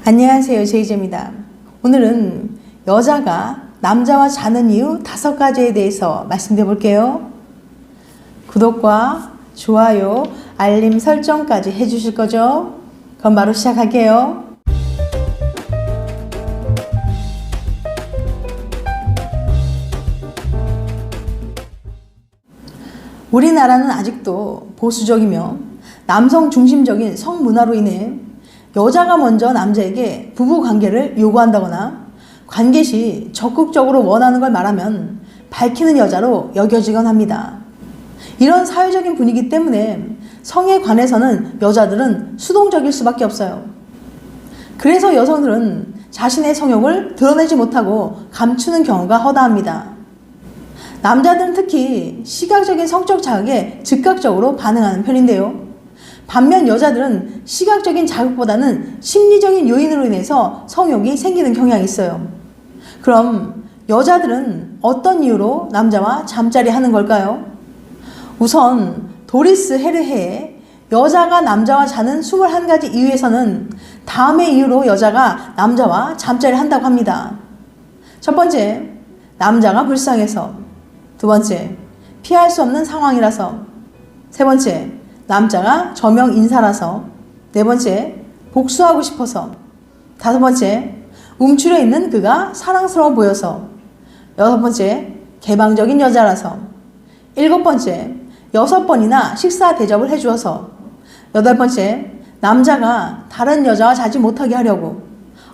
안녕하세요, 제이제입니다. 오늘은 여자가 남자와 자는 이유 5가지에 대해서 말씀드려 볼게요. 구독과 좋아요, 알림 설정까지 해주실 거죠? 그럼 바로 시작할게요. 우리나라는 아직도 보수적이며 남성 중심적인 성문화로 인해 여자가 먼저 남자에게 부부관계를 요구한다거나 관계 시 적극적으로 원하는 걸 말하면 밝히는 여자로 여겨지곤 합니다. 이런 사회적인 분위기 때문에 성에 관해서는 여자들은 수동적일 수밖에 없어요. 그래서 여성들은 자신의 성욕을 드러내지 못하고 감추는 경우가 허다합니다. 남자들은 특히 시각적인 성적 자극에 즉각적으로 반응하는 편인데요. 반면 여자들은 시각적인 자극보다는 심리적인 요인으로 인해서 성욕이 생기는 경향이 있어요. 그럼 여자들은 어떤 이유로 남자와 잠자리 하는 걸까요? 우선 도리스 헤르헤의 여자가 남자와 자는 21가지 이유에서는 다음의 이유로 여자가 남자와 잠자리 한다고 합니다. 첫 번째, 남자가 불쌍해서. 두 번째, 피할 수 없는 상황이라서. 세 번째, 남자가 저명 인사라서. 네 번째, 복수하고 싶어서. 다섯 번째, 움츠려 있는 그가 사랑스러워 보여서. 여섯 번째, 개방적인 여자라서. 일곱 번째, 6번이나 식사 대접을 해주어서. 여덟 번째, 남자가 다른 여자와 자지 못하게 하려고.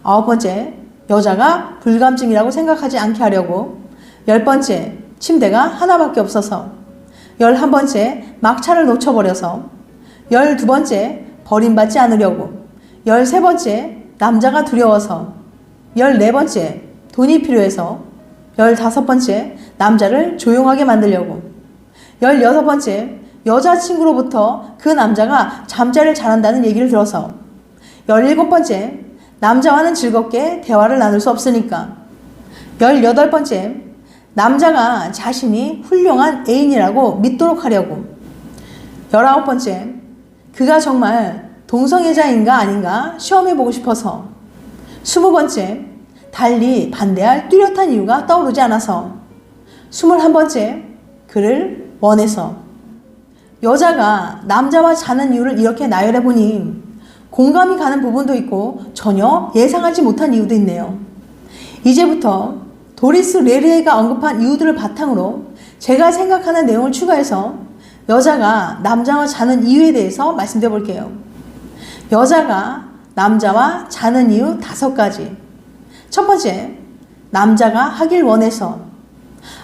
아홉 번째, 여자가 불감증이라고 생각하지 않게 하려고. 10번째, 침대가 하나밖에 없어서. 11번째, 막차를 놓쳐버려서. 12번째, 버림받지 않으려고. 13번째, 남자가 두려워서. 14번째, 돈이 필요해서. 15번째, 남자를 조용하게 만들려고. 16번째, 여자친구로부터 그 남자가 잠자리를 잘한다는 얘기를 들어서. 17번째, 남자와는 즐겁게 대화를 나눌 수 없으니까. 18번째, 남자가 자신이 훌륭한 애인이라고 믿도록 하려고. 19번째, 그가 정말 동성애자인가 아닌가 시험해보고 싶어서. 20번째, 달리 반대할 뚜렷한 이유가 떠오르지 않아서. 21번째, 그를 원해서. 여자가 남자와 자는 이유를 이렇게 나열해보니 공감이 가는 부분도 있고 전혀 예상하지 못한 이유도 있네요. 이제부터 도리스 레르헤가 언급한 이유들을 바탕으로 제가 생각하는 내용을 추가해서 여자가 남자와 자는 이유에 대해서 말씀드려 볼게요. 여자가 남자와 자는 이유 5가지. 첫 번째, 남자가 하길 원해서.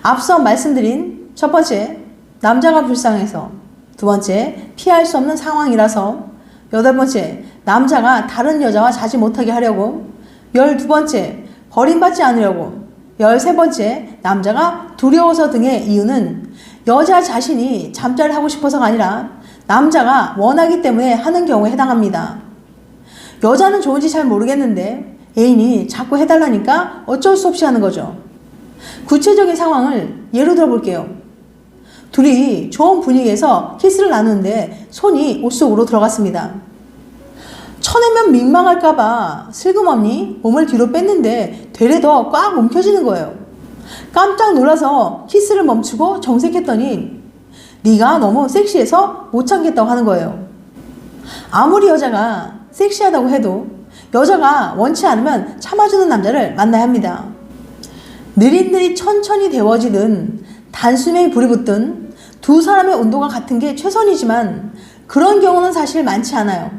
앞서 말씀드린 첫 번째, 남자가 불쌍해서. 두 번째, 피할 수 없는 상황이라서. 8번째, 남자가 다른 여자와 자지 못하게 하려고. 12번째, 버림받지 않으려고. 13번째, 남자가 두려워서 등의 이유는 여자 자신이 잠자리를 하고 싶어서가 아니라 남자가 원하기 때문에 하는 경우에 해당합니다. 여자는 좋은지 잘 모르겠는데 애인이 자꾸 해달라니까 어쩔 수 없이 하는 거죠. 구체적인 상황을 예로 들어볼게요. 둘이 좋은 분위기에서 키스를 나누는데 손이 옷 속으로 들어갔습니다. 쳐내면 민망할까봐 슬그머니 몸을 뒤로 뺐는데 되레 더 꽉 움켜쥐는 거예요. 깜짝 놀라서 키스를 멈추고 정색했더니 네가 너무 섹시해서 못 참겠다고 하는 거예요. 아무리 여자가 섹시하다고 해도 여자가 원치 않으면 참아주는 남자를 만나야 합니다. 느릿느릿 천천히 데워지든 단숨에 불이 붙든 두 사람의 온도가 같은 게 최선이지만 그런 경우는 사실 많지 않아요.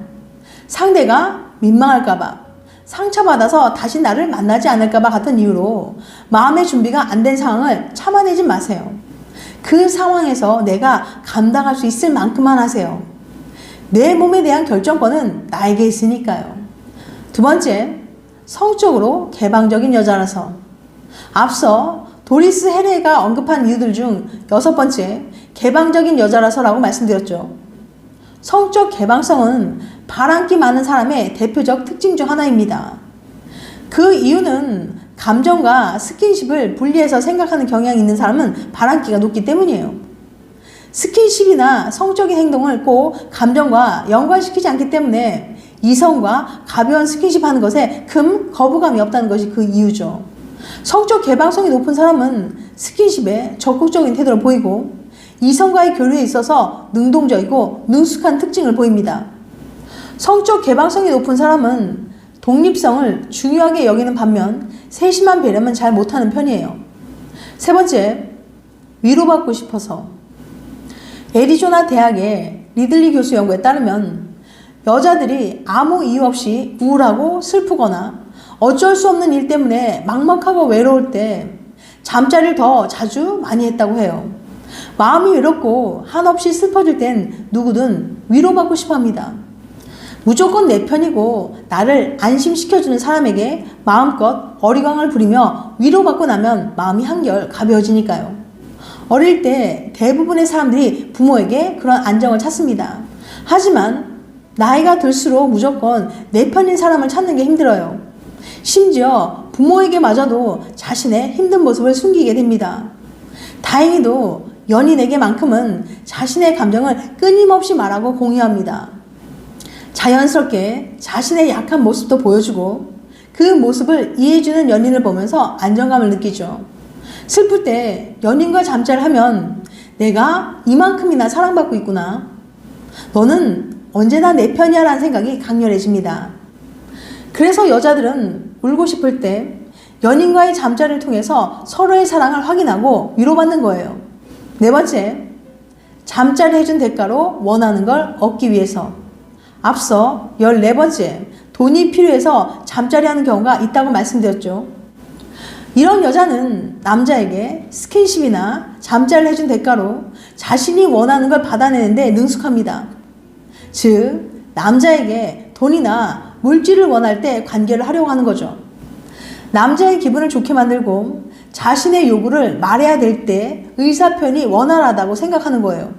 상대가 민망할까봐, 상처받아서 다시 나를 만나지 않을까봐 같은 이유로 마음의 준비가 안 된 상황을 참아내지 마세요. 그 상황에서 내가 감당할 수 있을 만큼만 하세요. 내 몸에 대한 결정권은 나에게 있으니까요. 두 번째, 성적으로 개방적인 여자라서. 앞서 도리스 헤르헤가 언급한 이유들 중 6번째, 개방적인 여자라서라고 말씀드렸죠. 성적 개방성은 바람기 많은 사람의 대표적 특징 중 하나입니다. 그 이유는 감정과 스킨십을 분리해서 생각하는 경향이 있는 사람은 바람기가 높기 때문이에요. 스킨십이나 성적인 행동을 꼭 감정과 연관시키지 않기 때문에 이성과 가벼운 스킨십 하는 것에 큰 거부감이 없다는 것이 그 이유죠. 성적 개방성이 높은 사람은 스킨십에 적극적인 태도를 보이고 이성과의 교류에 있어서 능동적이고 능숙한 특징을 보입니다. 성적 개방성이 높은 사람은 독립성을 중요하게 여기는 반면 세심한 배려는 잘 못하는 편이에요. 세 번째, 위로받고 싶어서. 애리조나 대학의 리들리 교수 연구에 따르면 여자들이 아무 이유 없이 우울하고 슬프거나 어쩔 수 없는 일 때문에 막막하고 외로울 때 잠자리를 더 자주 많이 했다고 해요. 마음이 외롭고 한없이 슬퍼질 땐 누구든 위로받고 싶어 합니다. 무조건 내 편이고 나를 안심시켜주는 사람에게 마음껏 어리광을 부리며 위로받고 나면 마음이 한결 가벼워지니까요. 어릴 때 대부분의 사람들이 부모에게 그런 안정을 찾습니다. 하지만 나이가 들수록 무조건 내 편인 사람을 찾는 게 힘들어요. 심지어 부모에게마저도 자신의 힘든 모습을 숨기게 됩니다. 다행히도 연인에게만큼은 자신의 감정을 끊임없이 말하고 공유합니다. 자연스럽게 자신의 약한 모습도 보여주고 그 모습을 이해해주는 연인을 보면서 안정감을 느끼죠. 슬플 때 연인과 잠자를 하면 내가 이만큼이나 사랑받고 있구나. 너는 언제나 내 편이야 라는 생각이 강렬해집니다. 그래서 여자들은 울고 싶을 때 연인과의 잠자리를 통해서 서로의 사랑을 확인하고 위로받는 거예요. 네 번째, 잠자리 해준 대가로 원하는 걸 얻기 위해서. 앞서 14번째, 돈이 필요해서 잠자리 하는 경우가 있다고 말씀드렸죠. 이런 여자는 남자에게 스킨십이나 잠자리를 해준 대가로 자신이 원하는 걸 받아내는데 능숙합니다. 즉, 남자에게 돈이나 물질을 원할 때 관계를 하려고 하는 거죠. 남자의 기분을 좋게 만들고 자신의 요구를 말해야 될 때 의사표현이 원활하다고 생각하는 거예요.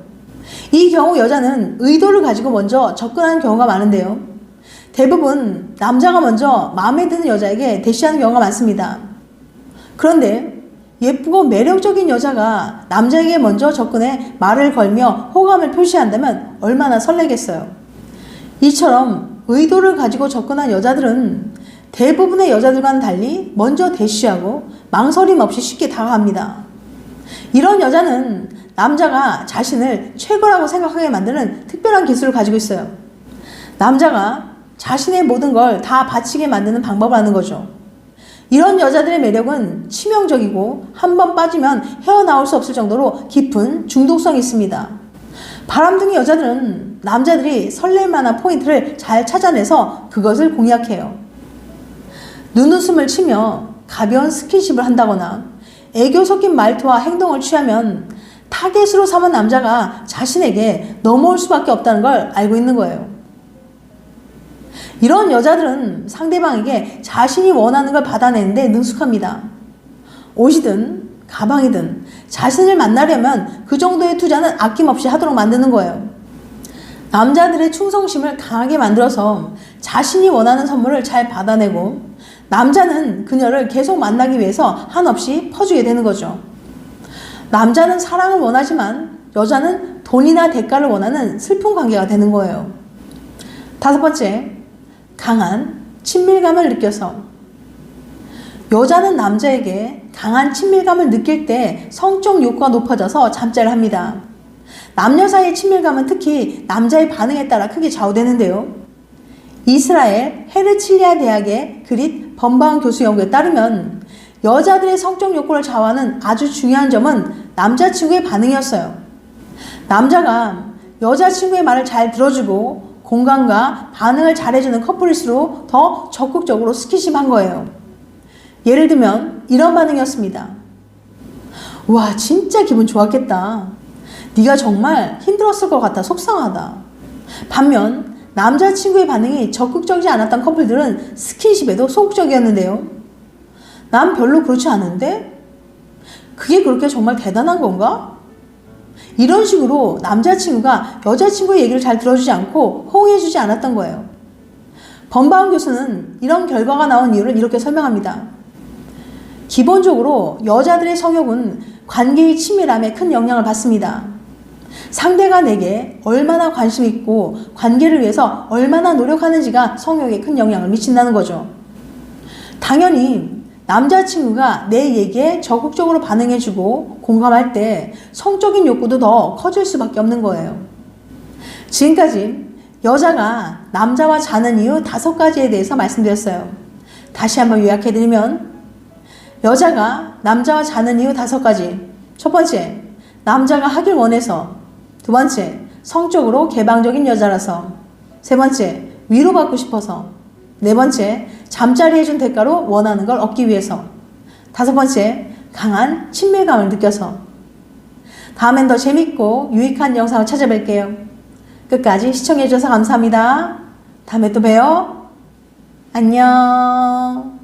이 경우 여자는 의도를 가지고 먼저 접근하는 경우가 많은데요. 대부분 남자가 먼저 마음에 드는 여자에게 대시하는 경우가 많습니다. 그런데 예쁘고 매력적인 여자가 남자에게 먼저 접근해 말을 걸며 호감을 표시한다면 얼마나 설레겠어요. 이처럼 의도를 가지고 접근한 여자들은 대부분의 여자들과는 달리 먼저 대시하고 망설임 없이 쉽게 다가갑니다. 이런 여자는 남자가 자신을 최고라고 생각하게 만드는 특별한 기술을 가지고 있어요. 남자가 자신의 모든 걸 다 바치게 만드는 방법을 아는 거죠. 이런 여자들의 매력은 치명적이고 한 번 빠지면 헤어나올 수 없을 정도로 깊은 중독성이 있습니다. 바람둥이 여자들은 남자들이 설렐 만한 포인트를 잘 찾아내서 그것을 공략해요. 눈웃음을 치며 가벼운 스킨십을 한다거나 애교 섞인 말투와 행동을 취하면 타겟으로 삼은 남자가 자신에게 넘어올 수밖에 없다는 걸 알고 있는 거예요. 이런 여자들은 상대방에게 자신이 원하는 걸 받아내는데 능숙합니다. 옷이든 가방이든 자신을 만나려면 그 정도의 투자는 아낌없이 하도록 만드는 거예요. 남자들의 충성심을 강하게 만들어서 자신이 원하는 선물을 잘 받아내고 남자는 그녀를 계속 만나기 위해서 한없이 퍼주게 되는 거죠. 남자는 사랑을 원하지만 여자는 돈이나 대가를 원하는 슬픈 관계가 되는 거예요. 다섯 번째, 강한 친밀감을 느껴서. 여자는 남자에게 강한 친밀감을 느낄 때 성적 욕구가 높아져서 잠자를 합니다. 남녀 사이의 친밀감은 특히 남자의 반응에 따라 크게 좌우되는데요. 이스라엘 헤르칠리아 대학의 그릿 범바운 교수 연구에 따르면 여자들의 성적 욕구를 좌우하는 아주 중요한 점은 남자친구의 반응이었어요. 남자가 여자친구의 말을 잘 들어주고 공감과 반응을 잘해주는 커플일수록 더 적극적으로 스킨십한 거예요. 예를 들면 이런 반응이었습니다. 와, 진짜 기분 좋았겠다. 네가 정말 힘들었을 것 같아 속상하다. 반면 남자친구의 반응이 적극적이지 않았던 커플들은 스킨십에도 소극적이었는데요. 난 별로 그렇지 않은데? 그게 그렇게 정말 대단한 건가? 이런 식으로 남자친구가 여자친구의 얘기를 잘 들어주지 않고 호응해주지 않았던 거예요. 범바운 교수는 이런 결과가 나온 이유를 이렇게 설명합니다. 기본적으로 여자들의 성욕은 관계의 친밀함에 큰 영향을 받습니다. 상대가 내게 얼마나 관심 있고 관계를 위해서 얼마나 노력하는지가 성욕에 큰 영향을 미친다는 거죠. 당연히 남자친구가 내 얘기에 적극적으로 반응해주고 공감할 때 성적인 욕구도 더 커질 수밖에 없는 거예요. 지금까지 여자가 남자와 자는 이유 5가지에 대해서 말씀드렸어요. 다시 한번 요약해드리면 여자가 남자와 자는 이유 5가지. 첫 번째, 남자가 하길 원해서. 두 번째, 성적으로 개방적인 여자라서. 세 번째, 위로받고 싶어서. 네 번째, 잠자리 해준 대가로 원하는 걸 얻기 위해서. 다섯 번째, 강한 친밀감을 느껴서. 다음엔 더 재밌고 유익한 영상을 찾아뵐게요. 끝까지 시청해주셔서 감사합니다. 다음에 또 봬요. 안녕.